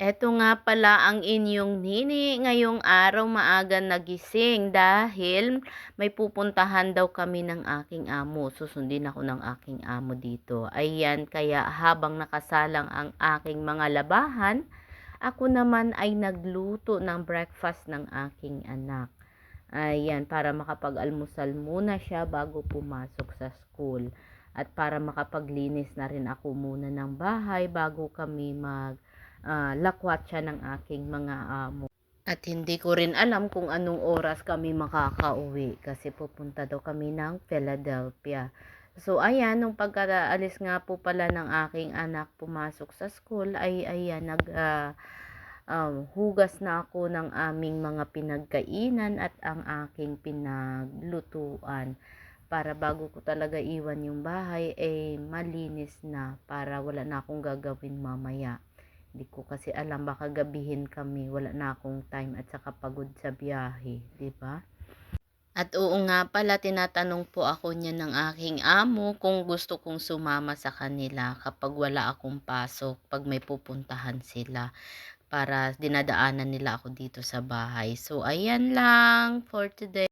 Eto nga pala ang inyong nini. Ngayong araw maaga nagising dahil may pupuntahan daw kami ng aking amo. Susundin ako ng aking amo dito. Ayan, kaya habang nakasalang ang aking mga labahan, ako naman ay nagluto ng breakfast ng aking anak. Ayan, para makapag-almusal muna siya bago pumasok sa school. At para makapaglinis na rin ako muna ng bahay bago kami lakwatsa ng aking mga amo. At hindi ko rin alam kung anong oras kami makakauwi kasi pupunta daw kami ng Philadelphia. So ayan, nung pagkaalis nga po pala ng aking anak pumasok sa school ay ayan, hugas na ako ng aming mga pinagkainan at ang aking pinaglutuan para bago ko talaga iwan yung bahay malinis na para wala na akong gagawin mamaya. Hindi ko kasi alam, baka gabihin kami, wala na akong time at saka pagod sa biyahe, 'di ba? At oo nga pala, tinatanong po ako niya ng aking amo kung gusto kong sumama sa kanila kapag wala akong pasok, pag may pupuntahan sila, para dinadaanan nila ako dito sa bahay. So ayan lang for today.